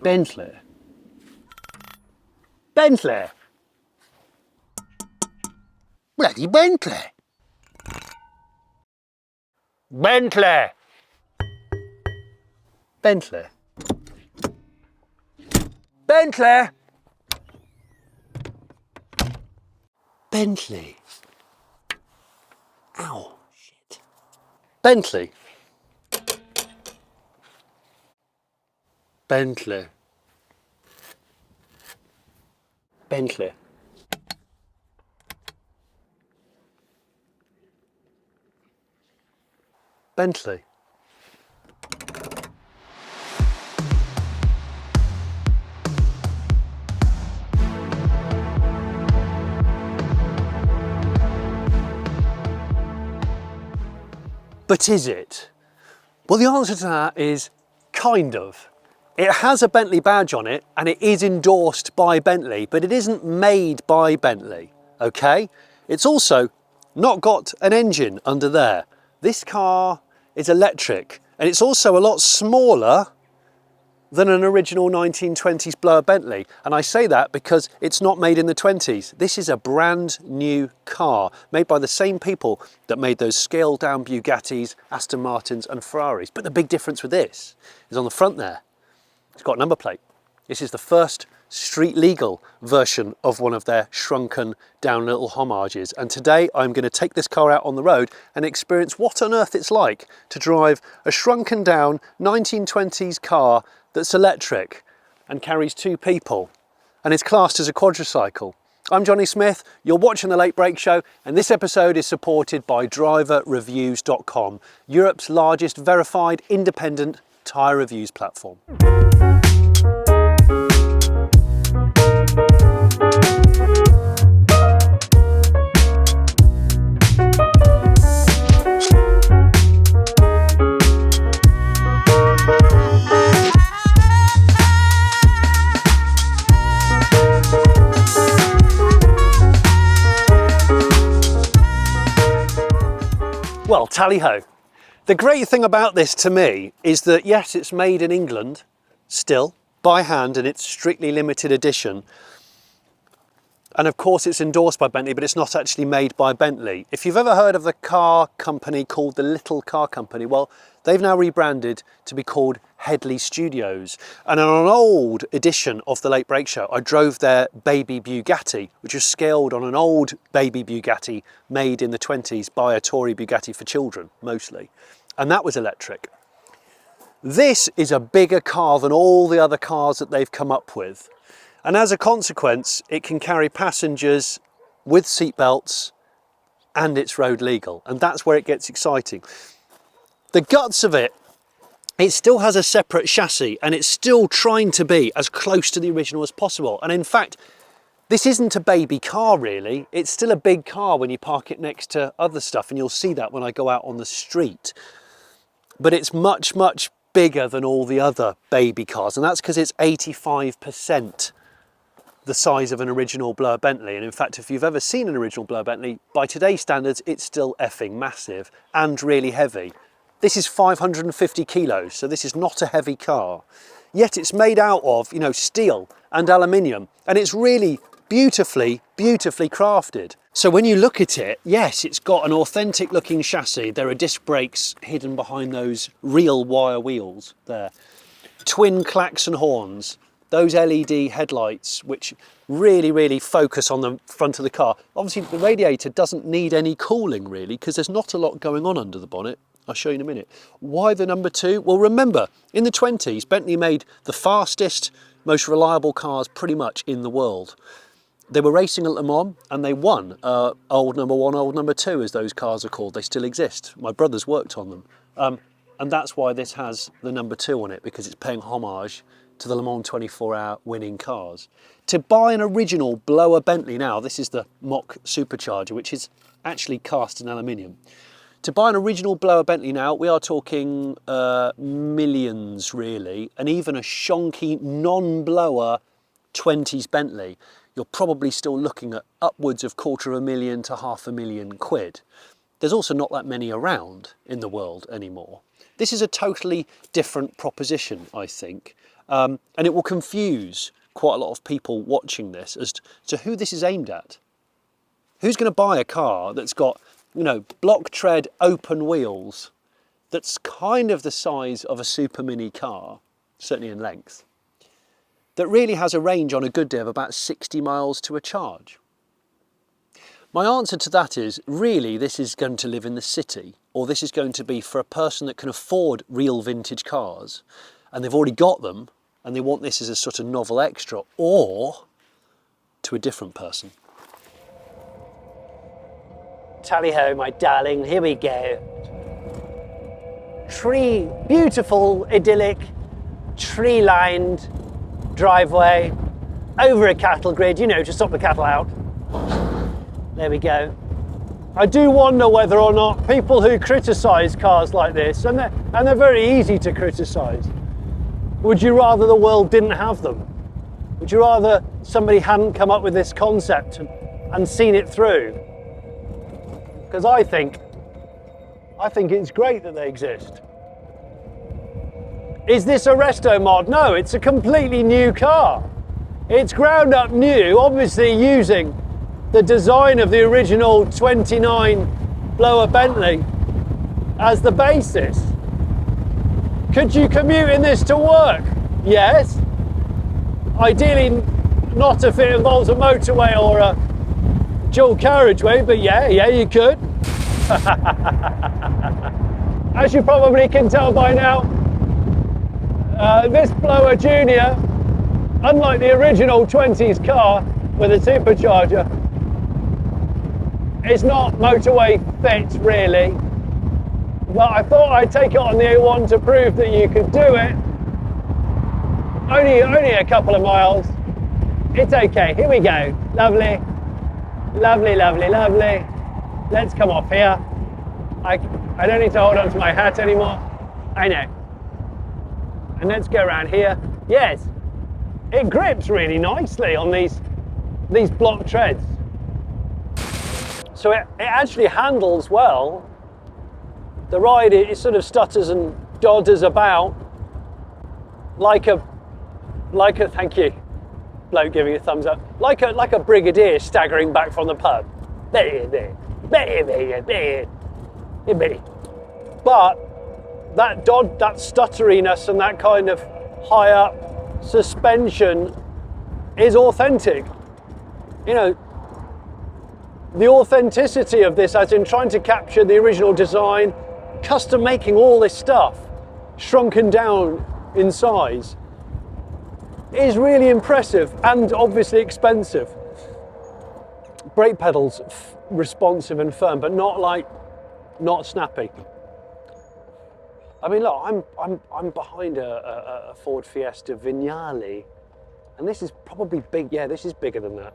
Bentley. Bentley. Bloody Bentley. Bentley. Bentley. Bentley. Bentley. Ow, shit. Bentley. Bentley. Bentley. Bentley. But is it? Well, the answer to that is kind of. It has a Bentley badge on it and it is endorsed by Bentley, but it isn't made by Bentley, okay? It's also not got an engine under there. This car is electric and it's also a lot smaller than an original 1920s blower Bentley. And I say that because it's not made in the 20s. This is a brand new car made by the same people that made those scaled down Bugattis, Aston Martins and Ferraris. But the big difference with this is on the front there, it's got a number plate. This is the first street legal version of one of their shrunken down little homages. And today I'm going to take this car out on the road and experience what on earth it's like to drive a shrunken down 1920s car that's electric and carries two people and is classed as a quadricycle. I'm Jonny Smith, you're watching The Late Break Show, and this episode is supported by driverreviews.com, Europe's largest verified independent tyre reviews platform. Well, tally-ho. The great thing about this to me is that yes, it's made in England still by hand and it's strictly limited edition. And of course it's endorsed by Bentley, but it's not actually made by Bentley. If you've ever heard of the car company called the Little Car Company, well, they've now rebranded to be called Headley Studios. And on an old edition of The Late Break Show, I drove their baby Bugatti, which was scaled on an old baby Bugatti made in the 20s by a Tory Bugatti for children, mostly. And that was electric. This is a bigger car than all the other cars that they've come up with. And as a consequence, it can carry passengers with seatbelts and it's road legal. And that's where it gets exciting. The guts of it, it still has a separate chassis and it's still trying to be as close to the original as possible. And in fact, this isn't a baby car really. It's still a big car when you park it next to other stuff. And you'll see that when I go out on the street. But it's much, much bigger than all the other baby cars. And that's because it's 85% the size of an original blower Bentley. And in fact, if you've ever seen an original blower Bentley, by today's standards, it's still effing massive and really heavy. This is 550 kilos, so this is not a heavy car. Yet it's made out of, steel and aluminium, and it's really beautifully, beautifully crafted. So when you look at it, yes, it's got an authentic looking chassis. There are disc brakes hidden behind those real wire wheels there. Twin klaxon horns, those LED headlights, which really, really focus on the front of the car. Obviously, the radiator doesn't need any cooling really, because there's not a lot going on under the bonnet. I'll show you in a minute. Why the number 2? Well, remember, in the 20s, Bentley made the fastest, most reliable cars pretty much in the world. They were racing at Le Mans and they won old number 1, old number 2, as those cars are called. They still exist. My brothers worked on them. And that's why this has the number 2 on it, because it's paying homage to the Le Mans 24-hour winning cars. To buy an original blower Bentley now, this is the mock supercharger, which is actually cast in aluminium. To buy an original blower Bentley now, we are talking millions really, and even a shonky non-blower 20s Bentley, you're probably still looking at upwards of £250,000 to £500,000 quid. There's also not that many around in the world anymore. This is a totally different proposition, I think. And it will confuse quite a lot of people watching this as to who this is aimed at. Who's going to buy a car that's got, you know, block tread open wheels, that's kind of the size of a super mini car, certainly in length, that really has a range on a good day of about 60 miles to a charge? My answer to that is, really, this is going to live in the city, or this is going to be for a person that can afford real vintage cars, and they've already got them, and they want this as a sort of novel extra, or to a different person. Tally-ho, my darling, here we go. Beautiful, idyllic, tree-lined driveway, over a cattle grid, you know, to stop the cattle out. There we go. I do wonder whether or not people who criticise cars like this, and they're very easy to criticise, would you rather the world didn't have them? Would you rather somebody hadn't come up with this concept and seen it through? Because I think it's great that they exist. Is this a resto mod? No, it's a completely new car. It's ground up new, obviously using the design of the original 29 Blower Bentley as the basis. Could you commute in this to work? Yes. Ideally not if it involves a motorway or a dual carriageway, but yeah, you could. As you probably can tell by now, this Blower Junior, unlike the original 20s car with a supercharger, is not motorway fit really, but I thought I'd take it on the A1 to prove that you could do it. Only a couple of miles. It's okay, here we go. Lovely, lovely, lovely, lovely. Let's come off here. I don't need to hold on to my hat anymore. I know. And let's go around here. Yes, it grips really nicely on these block treads. So it actually handles well. The ride, it sort of stutters and dodders about like a thank you, bloke giving a thumbs up, like a brigadier staggering back from the pub. But that stutteriness and that kind of high up suspension is authentic. You know, the authenticity of this, as in trying to capture the original design, custom making all this stuff, shrunken down in size, is really impressive and obviously expensive. Brake pedals responsive and firm, but not snappy. I mean, look, I'm behind a Ford Fiesta Vignale, and this is probably big. Yeah, this is bigger than that.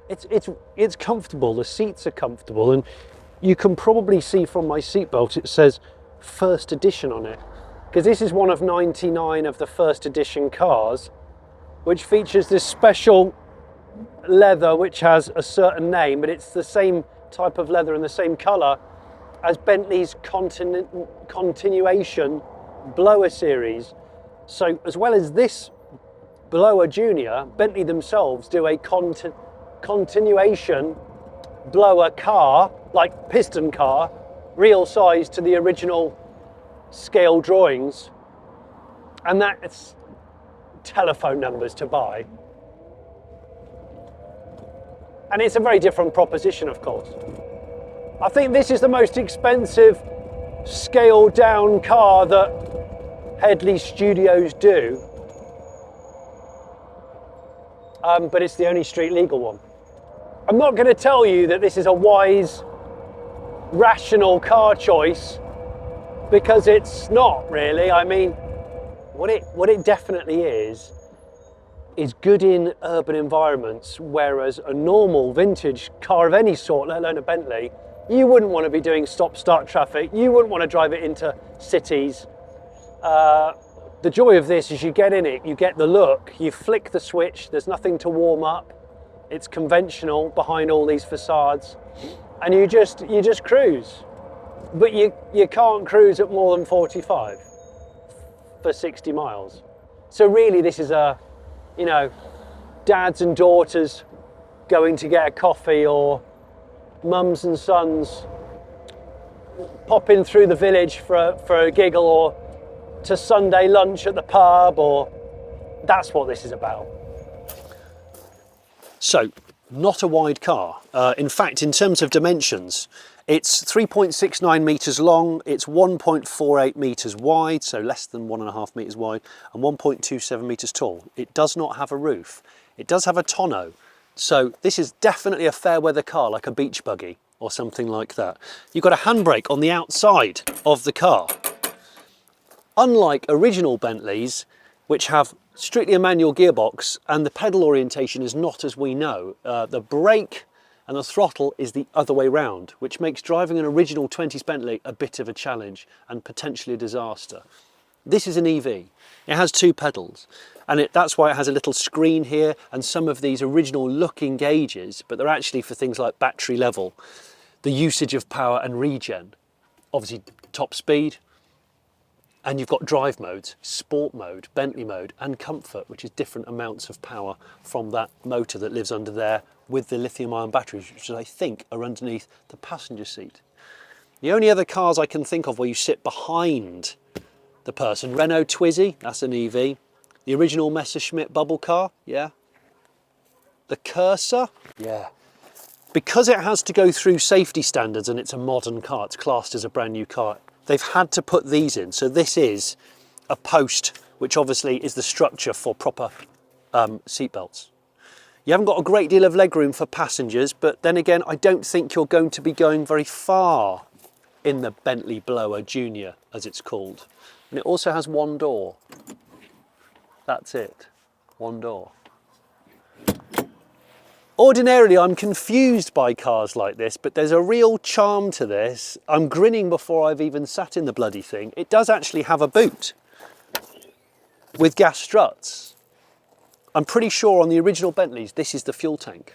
It's comfortable. The seats are comfortable, and you can probably see from my seatbelt it says first edition on it, because this is one of 99 of the first edition cars, which features this special leather which has a certain name, but it's the same type of leather and the same colour as Bentley's continuation Blower series. So as well as this Blower Junior, Bentley themselves do a continuation blower car, like piston car, real size to the original scale drawings, and that's telephone numbers to buy. And it's a very different proposition, of course. I think this is the most expensive scaled down car that Headley Studios do, but it's the only street legal one. I'm not going to tell you that this is a wise, rational car choice, because it's not really. I mean, what it definitely is good in urban environments, whereas a normal vintage car of any sort, let alone a Bentley, you wouldn't want to be doing stop-start traffic, you wouldn't want to drive it into cities. The joy of this is you get in it, you get the look, you flick the switch, there's nothing to warm up, it's conventional behind all these facades, and you just cruise. But you can't cruise at more than 45 for 60 miles. So really this is a, you know, dads and daughters going to get a coffee, or mums and sons popping through the village for a giggle, or to Sunday lunch at the pub, or that's what this is about. So, not a wide car. In fact, in terms of dimensions, it's 3.69 metres long, it's 1.48 metres wide, so less than 1.5 metres wide, and 1.27 metres tall. It does not have a roof. It does have a tonneau. So this is definitely a fair weather car, like a beach buggy or something like that. You've got a handbrake on the outside of the car. Unlike original Bentleys, which have strictly a manual gearbox and the pedal orientation is not as we know, the brake and the throttle is the other way round, which makes driving an original 20s Bentley a bit of a challenge and potentially a disaster. This is an EV. It has 2 pedals, and that's why it has a little screen here and some of these original looking gauges, but they're actually for things like battery level, the usage of power and regen, obviously top speed, and you've got drive modes, sport mode, Bentley mode, and comfort, which is different amounts of power from that motor that lives under there with the lithium-ion batteries, which I think are underneath the passenger seat. The only other cars I can think of where you sit behind the person, Renault Twizy, that's an EV. The original Messerschmitt bubble car, yeah. The Cursor, yeah. Because it has to go through safety standards and it's a modern car, it's classed as a brand new car, they've had to put these in. So this is a post, which obviously is the structure for proper seat belts. You haven't got a great deal of legroom for passengers, but then again, I don't think you're going to be going very far in the Bentley Blower Junior, as it's called. And it also has 1 door. That's it, 1 door. Ordinarily, I'm confused by cars like this, but there's a real charm to this. I'm grinning before I've even sat in the bloody thing. It does actually have a boot with gas struts. I'm pretty sure on the original Bentleys, this is the fuel tank.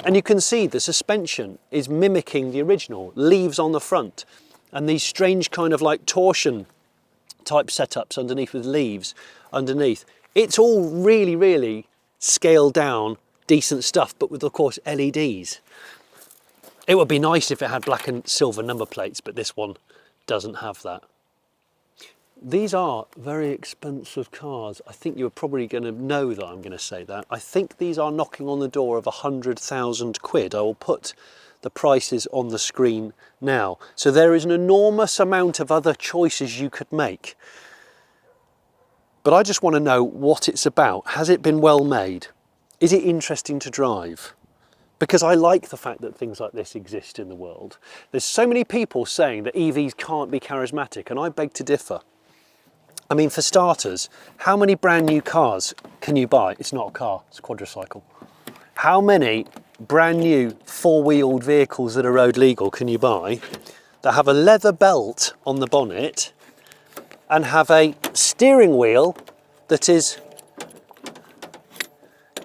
And you can see the suspension is mimicking the original, leaves on the front, and these strange kind of like torsion type setups underneath with leaves underneath. It's all really, really scaled down, decent stuff, but with, of course, LEDs. It would be nice if it had black and silver number plates, but this one doesn't have that. These are very expensive cars. I think you're probably going to know that I'm going to say that. I think these are knocking on the door of 100,000 quid. I will put the prices on the screen now. So there is an enormous amount of other choices you could make. But I just want to know what it's about. Has it been well made? Is it interesting to drive? Because I like the fact that things like this exist in the world. There's so many people saying that EVs can't be charismatic, and I beg to differ. I mean, for starters, how many brand new cars can you buy? It's not a car, it's a quadricycle. How many brand new 4-wheeled vehicles that are road legal can you buy that have a leather belt on the bonnet and have a steering wheel that is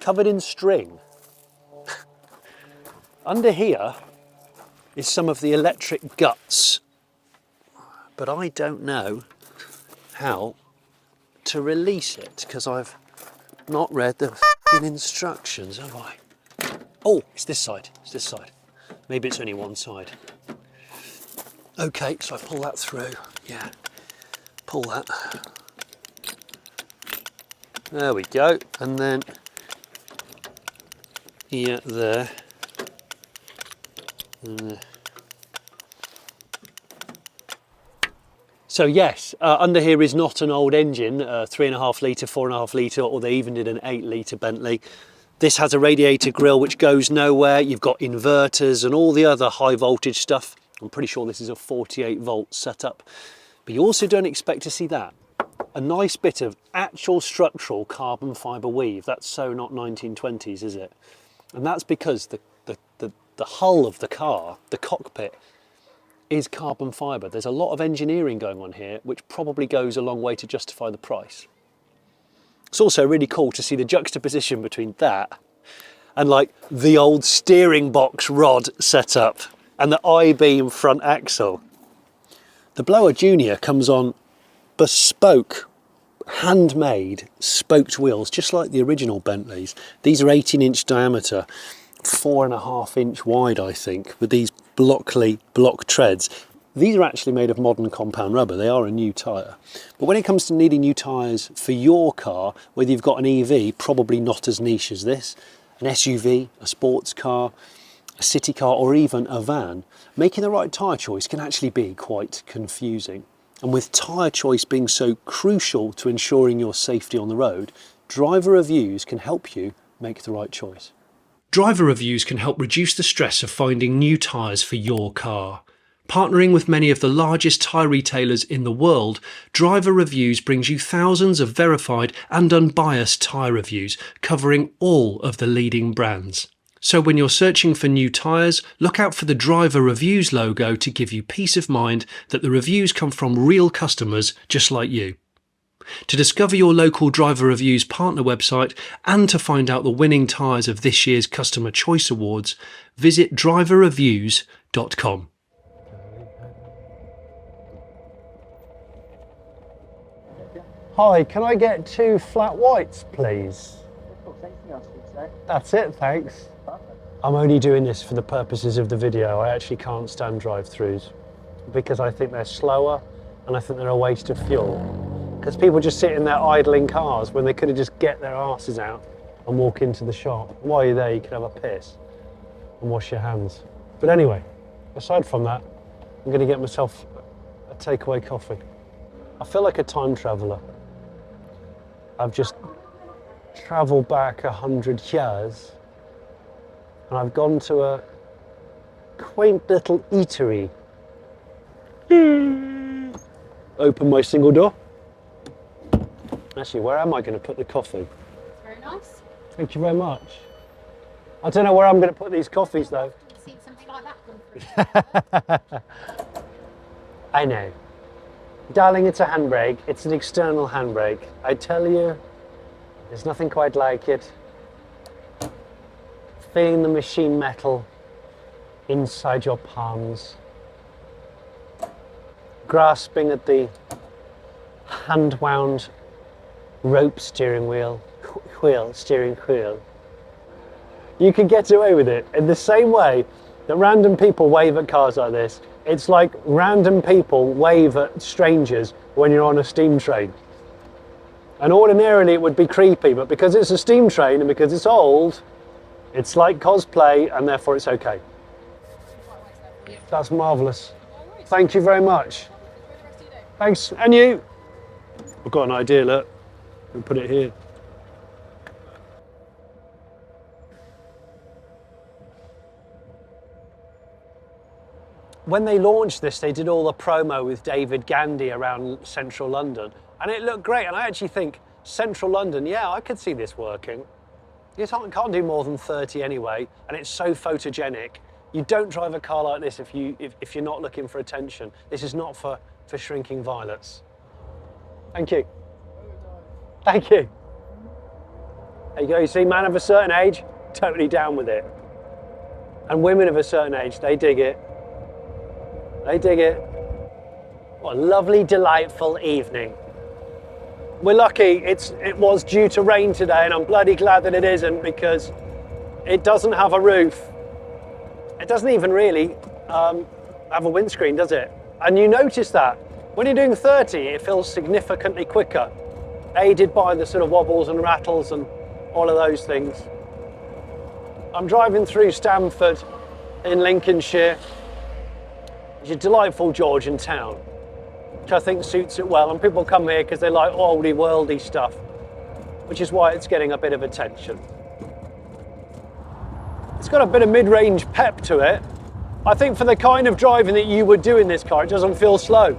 covered in string? Under here is some of the electric guts, but I don't know how to release it because I've not read the instructions, have I? Oh, it's this side, it's this side. Maybe it's only one side. Okay, so I pull that through, yeah, pull that. There we go, and then here, there, and there. So yes, under here is not an old engine, 3.5 litre, 4.5 litre, or they even did an 8 litre Bentley. This has a radiator grille which goes nowhere. You've got inverters and all the other high voltage stuff. I'm pretty sure this is a 48 volt setup. But you also don't expect to see that. A nice bit of actual structural carbon fibre weave. That's so not 1920s, is it? And that's because the hull of the car, the cockpit, is carbon fibre. There's a lot of engineering going on here, which probably goes a long way to justify the price. It's also really cool to see the juxtaposition between that and like the old steering box rod setup and the I-beam front axle. The Blower Junior comes on bespoke handmade spoked wheels, just like the original Bentleys. These are 18-inch diameter, 4.5-inch wide, I think, with these Blockley block treads. These are actually made of modern compound rubber. They are a new tyre. But when it comes to needing new tyres for your car, whether you've got an EV, probably not as niche as this, an SUV, a sports car, a city car, or even a van, making the right tyre choice can actually be quite confusing. And with tyre choice being so crucial to ensuring your safety on the road, driver reviews can help you make the right choice. Driver reviews can help reduce the stress of finding new tyres for your car. Partnering with many of the largest tyre retailers in the world, Driver Reviews brings you thousands of verified and unbiased tyre reviews covering all of the leading brands. So when you're searching for new tyres, look out for the Driver Reviews logo to give you peace of mind that the reviews come from real customers just like you. To discover your local Driver Reviews partner website and to find out the winning tyres of this year's Customer Choice Awards, visit driverreviews.com. Hi, can I get 2 flat whites, please? That's it, thanks. I'm only doing this for the purposes of the video. I actually can't stand drive-thrus because I think they're slower and I think they're a waste of fuel. Because people just sit in their idling cars when they could have just get their asses out and walk into the shop. While you're there, you can have a piss and wash your hands. But anyway, aside from that, I'm going to get myself a takeaway coffee. I feel like a time traveller. I've just travelled back 100 years and I've gone to a quaint little eatery. Open my single door. Actually, where am I going to put the coffee? Very nice. Thank you very much. I don't know where I'm going to put these coffees though. You've seen something like that come through. I know. Darling, it's a handbrake. It's an external handbrake. I tell you, there's nothing quite like it. Feeling the machine metal inside your palms. Grasping at the hand-wound rope steering wheel. Steering wheel. You can get away with it in the same way that random people wave at cars like this. It's like random people wave at strangers when you're on a steam train. And ordinarily it would be creepy, but because it's a steam train and because it's old, it's like cosplay and therefore it's okay. That's marvellous. Thank you very much. Thanks, and you. I've got an idea, look. We'll put it here. When they launched this, they did all the promo with David Gandy around central London, and it looked great. And I actually think central London, yeah, I could see this working. You can't do more than 30 anyway, and it's so photogenic. You don't drive a car like this if you're not looking for attention. This is not for shrinking violets. Thank you. Thank you. There you go. You see, man of a certain age, totally down with it. And women of a certain age, they dig it. They dig it. What a lovely, delightful evening. We're lucky it was due to rain today, and I'm bloody glad that it isn't, because it doesn't have a roof. It doesn't even really have a windscreen, does it? And you notice that when you're doing 30, it feels significantly quicker, aided by the sort of wobbles and rattles and all of those things. I'm driving through Stamford in Lincolnshire. It's a delightful Georgian town, which I think suits it well. And people come here because they like oldie worldy stuff, which is why it's getting a bit of attention. It's got a bit of mid-range pep to it. I think for the kind of driving that you would do in this car, it doesn't feel slow.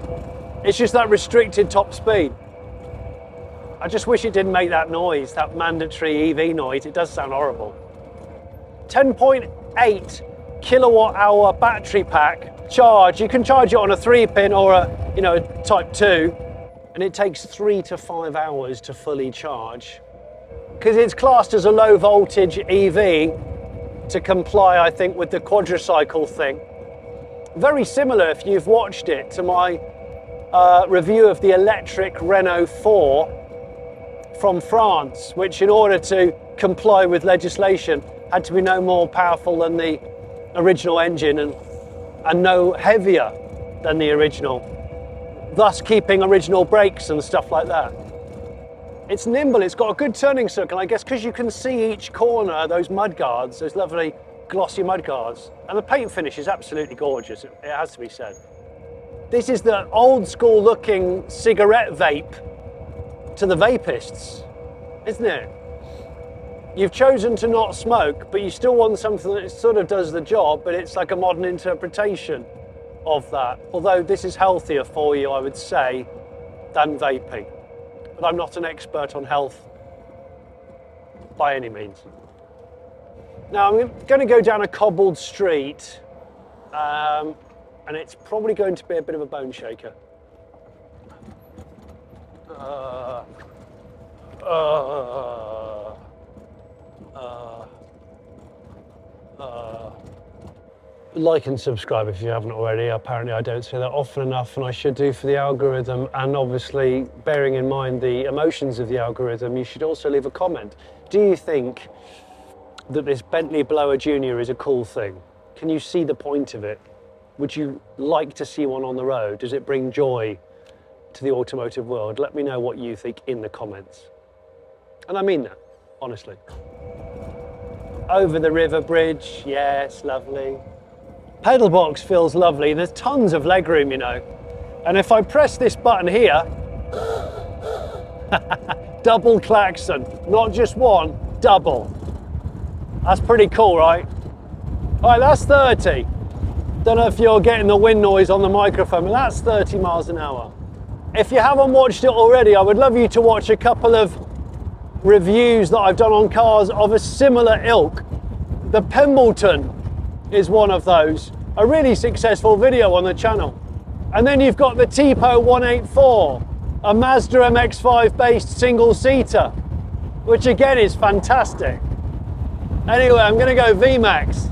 It's just that restricted top speed. I just wish it didn't make that noise, that mandatory EV noise. It does sound horrible. 10.8 kilowatt hour battery pack charge. You can charge it on a 3-pin or a type 2, and it takes 3 to 5 hours to fully charge. Because it's classed as a low voltage EV to comply, I think, with the quadricycle thing. Very similar, if you've watched it, to my review of the electric Renault 4 from France, which in order to comply with legislation had to be no more powerful than the original engine and no heavier than the original, thus keeping original brakes and stuff like that. It's nimble, it's got a good turning circle, I guess because you can see each corner, those mud guards, those lovely glossy mud guards, and the paint finish is absolutely gorgeous, it has to be said. This is the old school looking cigarette vape to the vapists, isn't it? You've chosen to not smoke, but you still want something that sort of does the job, but it's like a modern interpretation of that. Although this is healthier for you, I would say, than vaping. But I'm not an expert on health by any means. Now I'm going to go down a cobbled street, and it's probably going to be a bit of a bone shaker. Like and subscribe if you haven't already. Apparently I don't say that often enough, and I should do for the algorithm, and obviously bearing in mind the emotions of the algorithm, you should also leave a comment. Do you think that this Bentley Blower Junior is a cool thing? Can you see the point of it? Would you like to see one on the road? Does it bring joy to the automotive world? Let me know what you think in the comments. And I mean that, honestly. Over the river bridge, yes, lovely. Pedal box feels lovely. There's tons of legroom, you know. And if I press this button here, double klaxon, not just one, double. That's pretty cool, right? All right, that's 30. Don't know if you're getting the wind noise on the microphone, but that's 30 miles an hour. If you haven't watched it already, I would love you to watch a couple of reviews that I've done on cars of a similar ilk. The Pembleton is one of those, a really successful video on the channel. And then you've got the Tipo 184, a Mazda MX-5 based single-seater, which again is fantastic. Anyway, I'm going to go VMAX.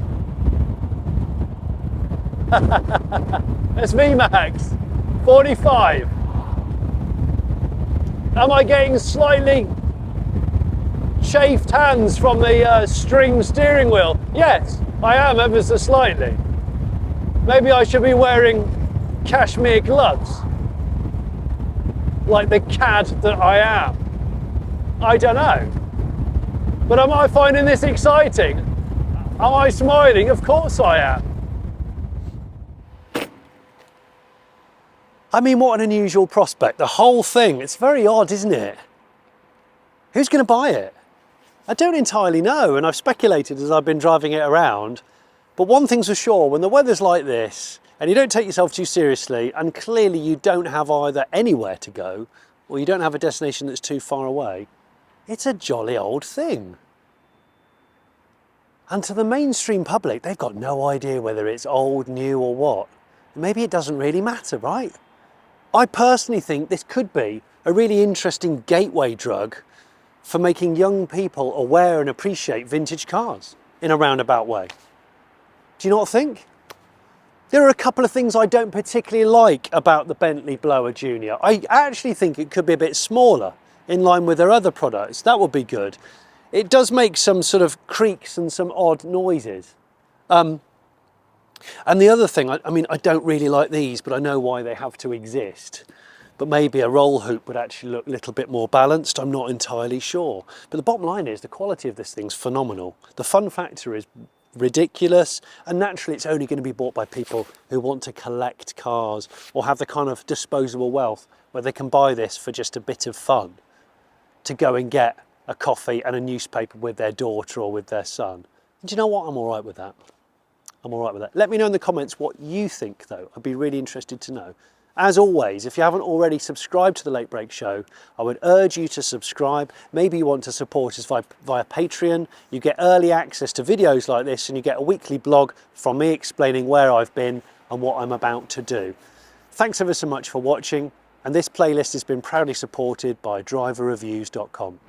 It's VMAX, 45. Am I getting slightly chafed hands from the string steering wheel? Yes, I am ever so slightly. Maybe I should be wearing cashmere gloves, like the cad that I am. I don't know. But am I finding this exciting? Am I smiling? Of course I am. I mean, what an unusual prospect. The whole thing, it's very odd, isn't it? Who's going to buy it? I don't entirely know, and I've speculated as I've been driving it around. But one thing's for sure, when the weather's like this, and you don't take yourself too seriously, and clearly you don't have either anywhere to go, or you don't have a destination that's too far away, it's a jolly old thing. And to the mainstream public, they've got no idea whether it's old, new, or what. Maybe it doesn't really matter, right? I personally think this could be a really interesting gateway drug for making young people aware and appreciate vintage cars in a roundabout way. Do you not think? There are a couple of things I don't particularly like about the Bentley Blower Junior. I actually think it could be a bit smaller in line with their other products. That would be good. It does make some sort of creaks and some odd noises. And the other thing, I mean, I don't really like these, but I know why they have to exist. But maybe a roll hoop would actually look a little bit more balanced. I'm not entirely sure. But the bottom line is the quality of this thing's phenomenal. The fun factor is ridiculous, and naturally it's only going to be bought by people who want to collect cars or have the kind of disposable wealth where they can buy this for just a bit of fun, to go and get a coffee and a newspaper with their daughter or with their son. And do you know what? I'm all right with that. I'm all right with that. Let me know in the comments what you think, though. I'd be really interested to know. As always, if you haven't already subscribed to The Late Break Show, I would urge you to subscribe. Maybe you want to support us via Patreon. You get early access to videos like this, and you get a weekly blog from me explaining where I've been and what I'm about to do. Thanks ever so much for watching, and this playlist has been proudly supported by driverreviews.com.